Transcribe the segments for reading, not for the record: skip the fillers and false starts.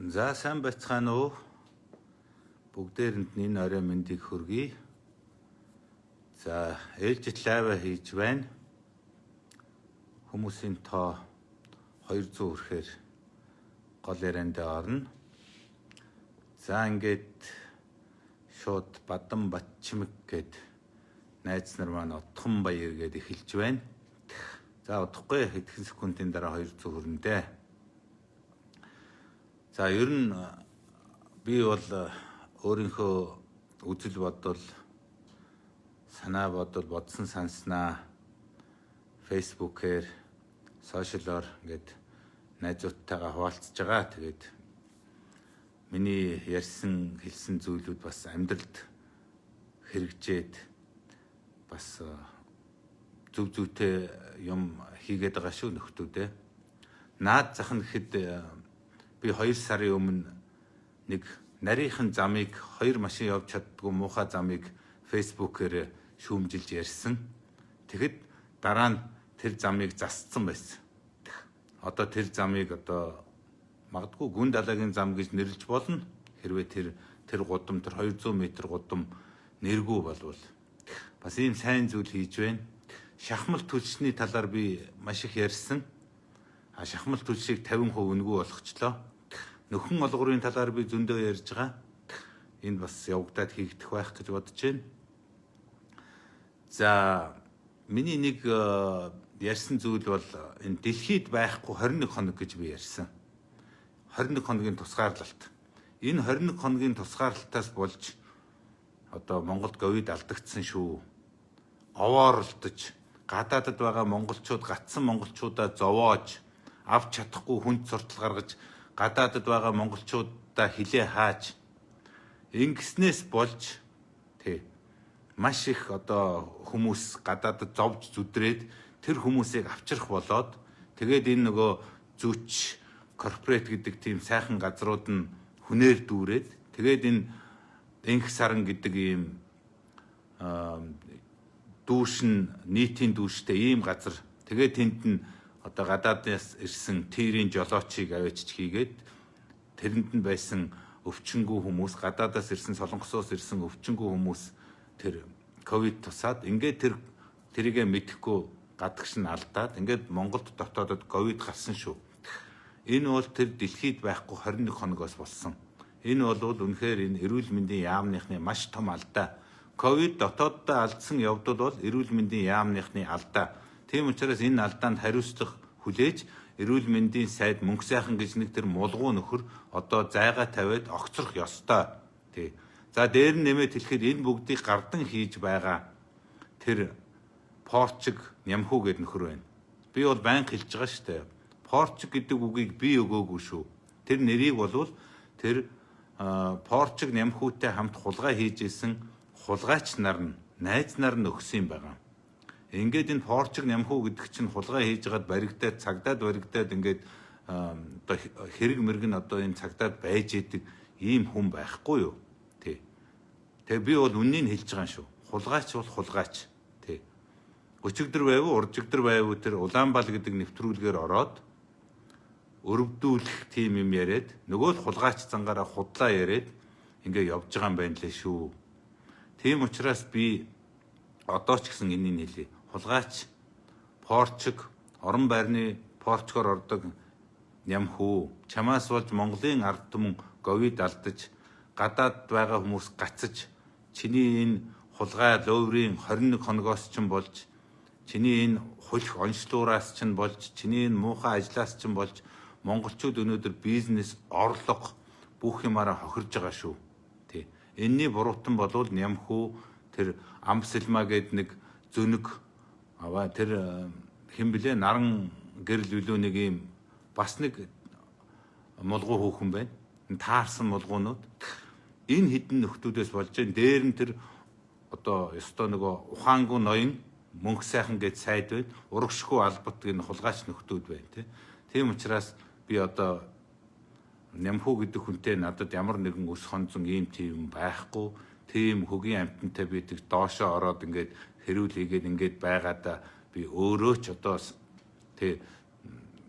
За сайн байцгаана уу? Бүгдээрэнд нь энэ орой мэндийг хүргэе. За ээлжит лайва хийж байна. Хүмүүсийн тоо 200 хүрэхээр гол ярианд орно. За ингээд шууд Бадан Батчимэг гээд найз нар маань Утхан Баяр гээд эхэлж байна. За удахгүй хэдхэн секундын дараа 200 хүрэндээ. За ер нь би бол өөрийнхөө үзэл бодол, санаа бодол, бодсон санснаа фейсбүүкээр, сошиалоор ингээд найзуудтайгаа хуваалцаж байгаа. Тэгээд миний ярьсан, хэлсэн зүйлүүд бас амьдралд хэрэгжээд бас зөв зүйтэй юм хийгээд байгаа шүү нөхдүүдээ. Наад зах нь гэхэд би 2 сарын өмнө нэг нарийнхан замыг 2 машин явж чаддгүй муухай замыг фейсбүүкээр шүүмжилж ярьсан. Тэгэхэд дараа нь тэр замыг засцсан байсан. Одоо тэр замыг магадгүй гүн далайгийн зам гэж нэрлэж болно. Хэрвээ тэр гудам, тэр 200 м гудам нэргүй болвол бас ийм сайн зүйл хийж байна. Шахмал түлшний талаар би маш их ярьсан. Шахмал түлшийг 50% өнгөө болгочлоо. Нөхөн олгорын талаар би зөндөө ярьж байгаа. Энэ бас явагдаад хийгдэх байх гэж бодож байна. За миний нэг ярьсан зүйл бол энэ дэлхийд байхгүй 21 хоног гэж би ярьсан. 21 хоногийн тусгаарлалт. Энэ 21 хоногийн тусгаарлалтаас болж Монголд ковид алдагдсан шүү. Овоорлдож гадаадд байгаа монголчууд гацсан монголчуудаа зовоож авч чадахгүй хүнд суртал гаргаж гадаадд байгаа монголчуудаа хилээ хааж ингэснээс болж маш их хүмүүс гадаадд зовж зүдрээд тэр хүмүүсийг авчрах болоод тэгээд энэ нөгөө зүч корпорат гэдэг тийм сайхан газрууд нь хүнээр дүүрээд тэгээд энэ энх саран гэдэг ийм дүүшин нийтийн дүүштэй ийм газар тэгээд тэнд нь гадаадаас ирсэн тирийн жолоочийг авчиж хийгээд тэрэнд нь байсан өвчнгүй хүмүүс гадаадаас ирсэн солонгосоос ирсэн өвчнгүй хүмүүс тэр ковид тусаад ингээд тэрийгэ мэдэхгүй гадагш нь алдаад ингээд Монголд дотоодод ковид гарсан шүү. Энэ бол тэр дэлхийд байхгүй 21 хоногоос болсон. Энэ бол үнэхээр энэ эрүүл мэндийн яамныхны маш том алдаа. Ковид дотооддоо алдсан явдал бол эрүүл мэндийн яамныхны алдаа. Тийм учраас энэ алдаанд хариуцлага хүлээж эрүүл мэндийн сайд мөнх сайхан гэж нэг тэр мулгуу нөхөр зайгаа тавиад огцрох ёстой. За дээр нь нэмээд хэлэхэд энэ бүгдийг гардан хийж байгаа тэр Порчиг Нямхүү гэдэг нөхөр байна. Би бол байнга хэлж байгаа шүү дээ. Порчиг гэдэг үгийг би өгөөгүй шүү. Тэр нэрийг болвол тэр Порчиг Нямхүүтэй хамт хулгай хийж исэн хулгайч нар нь найз нар нь өгсөн юм байгаа. Ингээд энэ Порчиг Нямхүү гэдэг чинь хулгай хийж байгаад баригдаад цагдаад ингээд хэрэг мэрэг нь энэ цагдаад байж идэг ийм хүн байхгүй юу? Тэгээ би бол үннийг хэлж байгаа шүү. Хулгайч бол хулгайч. Өчигдөр байв, уржигдөр байв тэр Улаанбаал гэдэг нэвтрүүлгээр ороод өрөвдүүлэх тийм юм яриад нөгөө л хулгайч зангаараа худлаа яриад ингээд явж байгаа юм байна лээ шүү. Тийм учраас би одоо ч гэсэн энийг хэлье. Хулгайч, Порчиг, орон байрны Порчгоор ордог Нямхүү чамаас болж Монголын ард түмэн ковид алдаж гадаад байгаа хүмүүс гацаж чиний энэ хулгай ловрийн 21 хоногоос ч болж чиний энэ хулх онцлуураас ч болж чиний энэ муухай ажлаас ч болж монголчууд өнөөдөр бизнес орлого бүх юмараа хохирж байгаа шүү. Энэний буруутан болвол Нямхүү тэр Амсэлма гээд нэг зөнөг тэр хэн блэ наран гэрэл үлөө нэг юм бас нэг мулгуу хөөхөн байна. Таарсан мулгуунууд энэ хідэн нөхдүүдээс болж байна. Дээр нь тэр ёстой нөгөө ухаангүй ноён мөнх сайхан гэж сайд байна. Урагшгүй албат гэн хулгайч нөхдүүд байна. Тийм учраас би Нямхүү гэдэг хүнтэй надад ямар нэгэн өс хонзон ийм тийм байхгүй. Тийм хөгийн амтантай би доошоо ороод ингээд хэрүүл хийгээд ингээд байгаадаа би өөрөө ч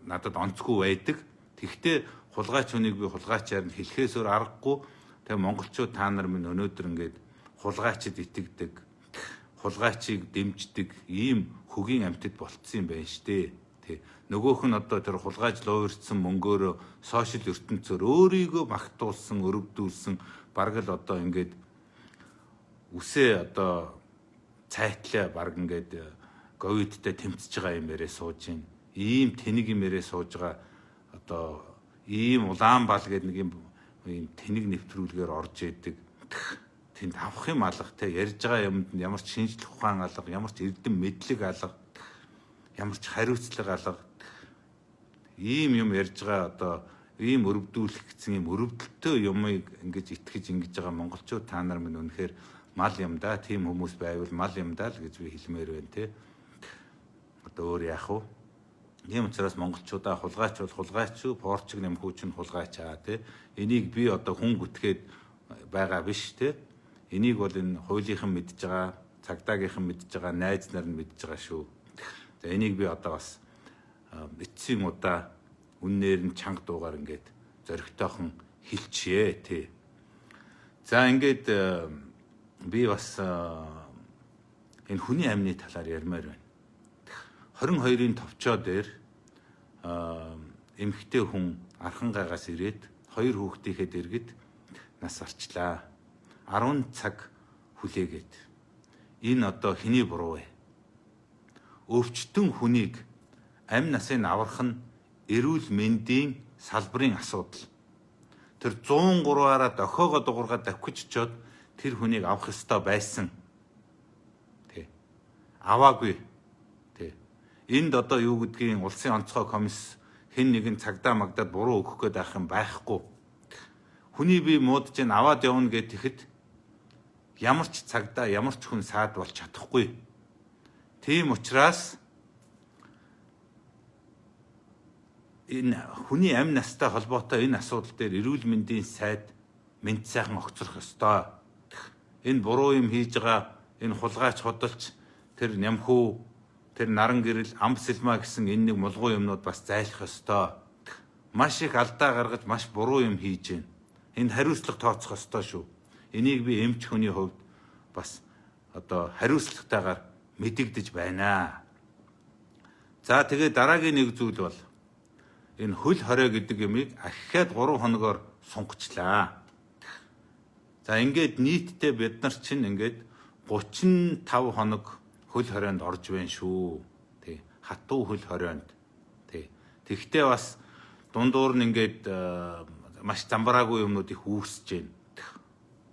надад онцгүй байдаг. Тэгвэл хулгайч хүнийг би хулгайчаар нь хэлхээс өөр аргагүй. Тэгээ монголчууд та нар минь өнөөдөр ингээд хулгайчид итгэдэг, хулгайчийг дэмждэг ийм хөгийн амьтад болцсон юм байна штэ. Тэг. Нөгөөх нь одоо тэр хулгайж луурдсан мөнгөөрөө сошиал ертөнцөөр өөрийгөө магтуулсан, өрөвдүүлсэн бараг л одоо ингээд үсээ одоо цайтлаа бараг ингээд ковидтэй тэмцэж байгаа юм ярээ сууж байна. Ийм тэнэг юм ярээ сууж байгаа одоо ийм Улаанбаал гэдэг нэг ийм тэнэг нэвтрүүлгээр орж идэг. Тэнд авах юм алга те ярьж байгаа юмд ямар ч шинжлэх ухаан алга, ямар ч эрдэм мэдлэг алга, ямар ч хариуцлага алга. Ийм юм ярьж байгаа одоо ийм өрөвдүүлэх гэсэн ийм өрөвдөлтөө юмыг ингэж итгэж ингэж байгаа монголчууд та нар минь үнэхээр мал юм да. Тийм хүмүүс байвал мал юм да л гэж би хэлмээр байна те. Одоо өөр яах вэ? Ийм учраас монголчуудаа хулгайч бол хулгайч, порчиг нэмхүүч нь хулгайч аа те. Энийг би одоо хүн гүтгээд байгаа биш те. Энийг бол энэ хуулийнхан мэдж байгаа, цагдаагийнхан мэдж байгаа, найз нар нь мэдж байгаа шүү. За энийг би одоо бас эцсийн удаа үннээр нь чанга дуугаар ингээд зоригтойхон хэлчихье тий. За ингээд би бас энэ хүний амны талаар ярмаар байна. 22-ын товчоо дээр эмэгтэй хүн архангайгаас ирээд 2 хүүхдийнхээ дэргэд нас арчлаа. 10 цаг хүлээгээд энэ одоо хэний буруу вэ? Өвчтөн хүнийг амь насыг аврах нь эрүүл мэндийн салбарын асуудал. Тэр 103-аараа дохоогоо дуургаад давхиж чод тэр хүнийг авах ёстой байсан. Тэ. Аваагүй. Тэ. Энд одоо юу гэдгийг улсын онцгой комисс хэн нэгэн цагдаа магдаад буруу өгөх гээд байх юм байхгүй. Хүний бие муудаж аваад явна гэхэд ямар ч цагдаа, ямар ч хүн саад болж чадахгүй. Тийм учраас энэ хүний амь настай холбоотой энэ асуудал дээр эрүүл мэндийн сайд мэд сайхан огцрох ёстой. Энэ буруу юм хийж байгаа энэ хулгайч худалч тэр нямхүү тэр наран гэрэл амб сэлма гэсэн энэ нэг мулгуу юмнууд бас зайлах ёстой. Маш их алдаа гаргаж маш буруу юм хийж байна. Энд хариуцлага тооцох ёстой шүү. Энийг би эмч хүний хувьд бас одоо хариуцлагатайгаар мэдэгдэж байна. За тэгээ дараагийн нэг зүйл бол энэ хөл хорой гэдэг юмыг ахиад 3 хоногоор сунгацлаа. За ингээд нийтдээ бид нар чинь ингээд 35 хоног хөл хоройнд орж байна шүү. Тий. Хатуу хөл хоройнд. Тий. Тэгтээ бас дундуур нь ингээд маш замбраагүй юмнууд их үүсэж байна.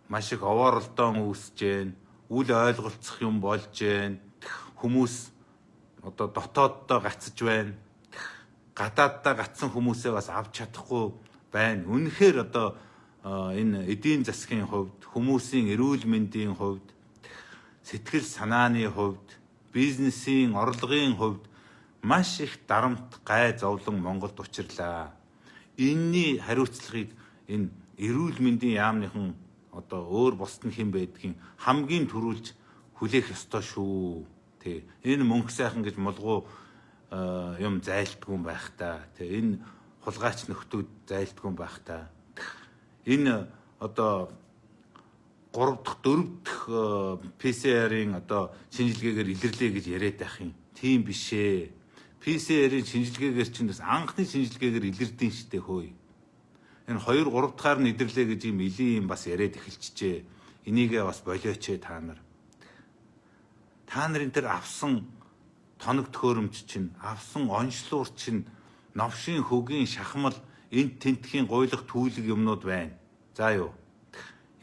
Маш их овооролдоон үүсэж байна. Үл ойлголцох юм болж байна. Хүмүүс одоо дотооддоо гацж байна. Гадааддаа гацсан хүмүүсээ бас авч чадахгүй байна. Үнэхээр одоо энэ эдийн засгийн хувьд, хүмүүсийн эрүүл мэндийн хувьд, сэтгэл санааны хувьд, бизнесийн орлогын хувьд маш их дарамт гай зовлон Монголд учирлаа. Энэний хариуцлагыг энэ эрүүл мэндийн яамныхан одоо өөр бусд нь хэн байдгийг хамгийн түрүүлж хүлээх ёстой шүү. Тэ. Энэ мөнгө сайхан гэж мулгуу юм зайлтгүй байх та. Тэ. Энэ хулгайч нөхдүүд зайлтгүй байх та. Энэ одоо 3 дахь 4 дахь PCR-ийн одоо шинжилгээгээр илэрлээ гэж яриад байх юм. Тийм биш ээ. PCR-ийн шинжилгээгээр чинь бас анхны шинжилгээгээр илэрдэн штэ хөөе. Энэ 2 3 дахаар нь илэрлээ гэж юм илийн юм бас яриад эхэлчихжээ. Энийгээ бас болиоч та нар. Та нарын тэр авсан тоног төхөөрөмж чинь, авсан онцлуур чинь, новшийн хөгийн шахмал, энэ тентхийн гуйлах түүлэг юмнууд байна. За юу.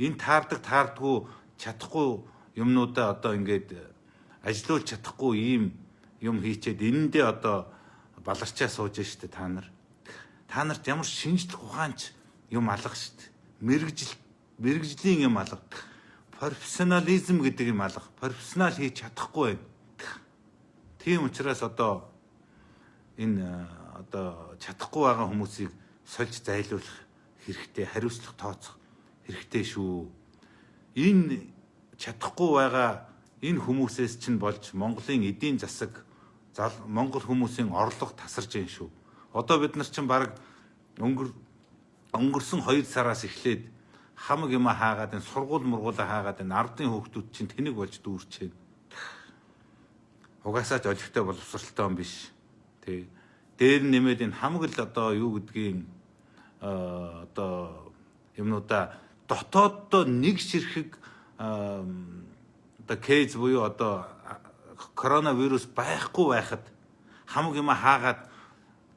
Энэ таардаггүй чадахгүй юмнуудаа одоо ингээд ажилуулж чадахгүй ийм юм хийчээд энэндээ одоо баларчаа сууж штэ та нар. Та нарт ямар шинжлэх ухаанч юм алга штэ. Мэргэжлийн юм алга. Профессионализм гэдэг юм алга. Профессионал хийж чадахгүй байна. Тийм учраас одоо энэ одоо чадахгүй байгаа хүмүүсийг сольж зайлуулах хэрэгтэй, хариуцлага тооцох хэрэгтэй шүү. Энэ чадахгүй байгаа энэ хүмүүсээс чинь болж Монголын эдийн засаг, Монгол хүмүүсийн орлого тасарч байна шүү. Одоо бид нар чинь баг өнгөрсөн 2 сараас эхлээд хамаг юм хаагаад энэ сургууль мургуулаа хаагаад энэ ардын хүүхдүүд чинь тэнэг болж дүүрчээ. Угаасаа ч олигтой боловсралтай юм биш. Тэ. Дээр нэмээд энэ хамаг л одоо юу гэдгийг одоо юмнуудаа дотооддоо нэг ширхэг одоо кейс буюу одоо коронавирус байхгүй байхад хамаг юм хаагаад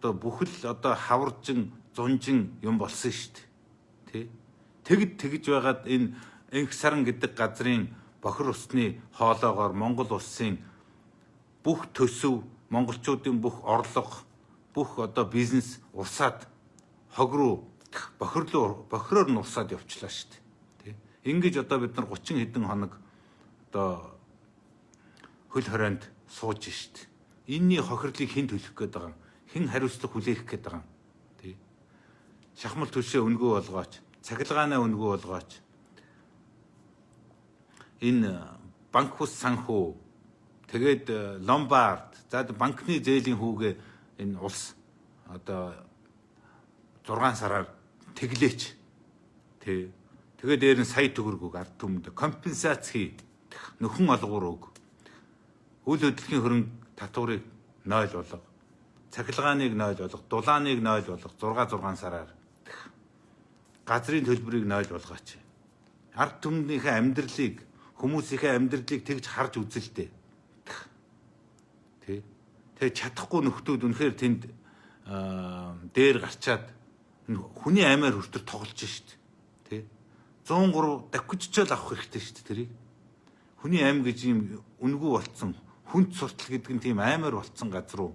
одоо бүхэл одоо хаваржин зунжин юм болсон шүү дээ. Тэ? Тэгж байгаад энэ Энх саран гэдэг газрын бохир усны хоолоогоор Монгол улсын бүх төсөв, монголчуудын бүх орлого, бүх одоо бизнес урсаад хог руу бохироор нь урсаад явчлаа шүү дээ. Тэ? Ингэж одоо бид нар 30 хэдэн хоног одоо хөл хорионд сууж шүү дээ. Энийний хохирлыг хэн төлөх гээд байгаа юм? Хэн хариуцлага хүлээх гээд байгаа юм? Тэ? Шахмал төлшөө өнгөө болгооч, цахилгаанаа өнгөө болгооч. Энэ банк ус санхүү, тэгээд ломбард, за банкны зээлийн хүүгээ энэ улс одоо 6 сараар тэглээч. Тэгээд дээр нь сая төгрөгөг ард түмэнд компенсац хий. Нөхөн олгуур өг. Үйл хөдлөлийн хөрөнгө татварыг 0 болго. Цахилгааныг 0 болго, дулааныг 0 болго 6 сараар. Газрын төлбөрийг 0 болгооч. Ард түмнийхээ амьдралыг, хүмүүсийнхээ амьдралыг тэгж харж үзэлтэй. Тэ. Тэгээд чадахгүй нөхдүүд үнэхээр тэнд дээр гарчаад хүний аймаар хүртэр тоглож шít. Тэ. 103 давхижчаал авах хэрэгтэй шít тэрийг. Хүний аим гэж юм үнгүү болцсон, хүнд суртал гэдэг нь тийм аймаар болцсон газар руу.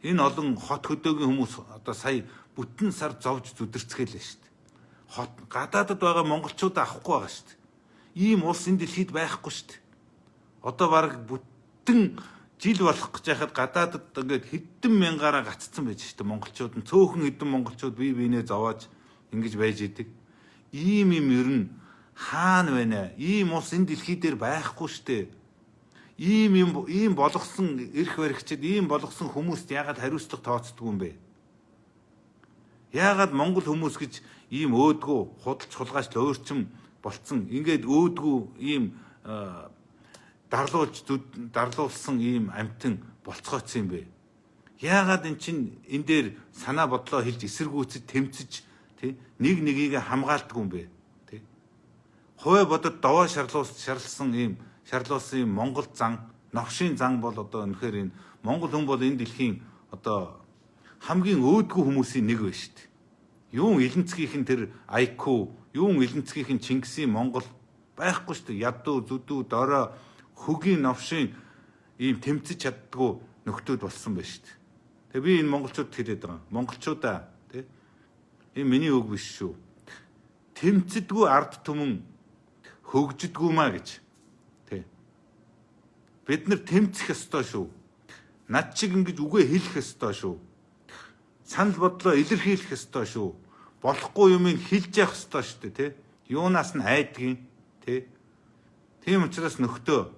Энэ олон хот хөдөөгийн хүмүүс одоо сая бүтэн сар зовж зүдэрцгэлээ шít. Хот гадаадд байгаа монголчууд авахгүй байгаа шít. Ийм улс энэ дэлхийд байхгүй шít. Одоо баг бүтэн жил болох гэж яхад гадаадд ингээд хэдэн мянгаараа гаццсан байж шít. Монголчууд нь цөөхөн хэдэн монголчууд бие биенээ зовоож ингэж байж идэг. Ийм юм ер нь хаана байна? Ийм улс энэ дэлхий дээр байхгүй шít. Ийм болгосон эрх баригчид, ийм болгосон хүмүүст яагаад хариуцлага тооцдгүй юм бэ? Яагаад монгол хүмүүс гэж ийм өөдгөө худалч хулгайч өөрчм болцсон ингээд өөдгөө ийм дарлуулсан ийм амтэн болцгооцсон юм бэ? Яагаад эн чин энэ дээр санаа бодлоо хэлж эсэргүүцэж тэмцэж тий нэг нэгийг хамгаалдаггүй юм бэ? Тий. Хувь бодод довоо шарлуулсан ийм Монгол зан, новшийн зан бол одоо үнэхээр энэ монгол хүн бол энэ дэлхийн одоо хамгийн өөдгөө хүмүүсийн нэг байна шүү дээ. Юун Илэнцгийнхэн тэр IQ, юун Илэнцгийнхэн Чингисийн Монгол байхгүй шүү дээ. Ядуу, зүдүү, дорой, хөгийн новшийн ийм тэмцэж чаддгүй нөхдүүд болсон байна шүү дээ. Тэгээ би энэ монголчууд хэлээд байгаа. Монголчуудаа тий. Энэ миний үг биш шүү. Тэмцэдгүй ард түмэн хөгждгүү маа гэж. Бид нар тэмцэх ёстой шүү. Над чиг ингэж үгээ хэлэх ёстой шүү. Санал бодлоо илэрхийлэх ёстой шүү. Болохгүй юмыг хэлж явах ёстой шүү дээ, тэ? Юунаас нь айдгийн, тэ? Тийм учраас нөхдөө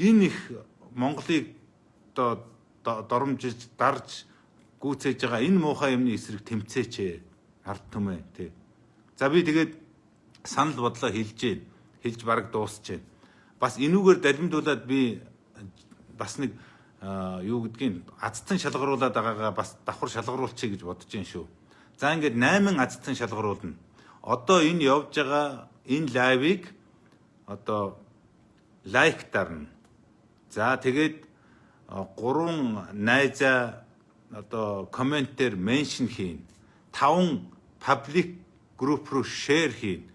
энэ их Монголыг доромжиж, дарж гүйцээж байгаа энэ муухай юмны эсрэг тэмцээч ард түмээ, тэ? За би тэгээд санал бодлоо хэлж бараг дуусчихэв. Бас энүүгээр далимдуулаад би бас нэг юу гэдгийг азтан шалгаруулад байгаагаа бас давхар шалгаруулчих гэж бодож байна шүү. За ингээд 8 азтан шалгаруулна. Одоо энэ явж байгаа энэ лайвыг одоо лайк дарна. За тэгээд 3 найзаа одоо комментээр меншн хийн. 5 паблик групп руу шеэр хийн.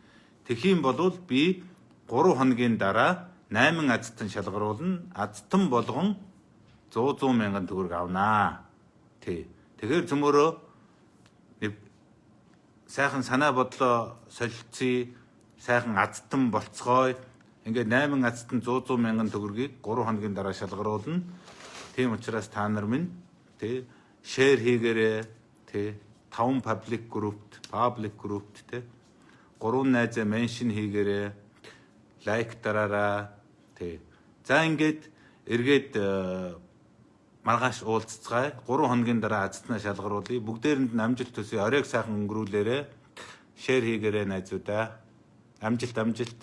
Тэгхийн бол би 3 хоногийн дараа 8 азтан шалгаруулна. Азтан болгон 100 мянган төгрөг авнаа. Тэгэхээр зөмөрөө сайхан санаа бодлоо солилцъя. Сайхан азтан болцгоё. Ингээд 8 азтан 100 мянган төгрөгийг 3 хоногийн дараа шалгаруулна. Тийм учраас та нар минь шеэр хийгээрэй. 5 паблик группт 3 найзаа меншн хийгээрэй. Лайк дараарай. За ингээд эргээд маргааш уулзцгаая. 3 хоногийн дараа азтнаа шалгаруулъя. Бүгдээрэнд нь амжилт төсөй. Оройг сайхан өнгөрүүлээрэ. Шеэр хийгээрэй найзуудаа. Амжилт.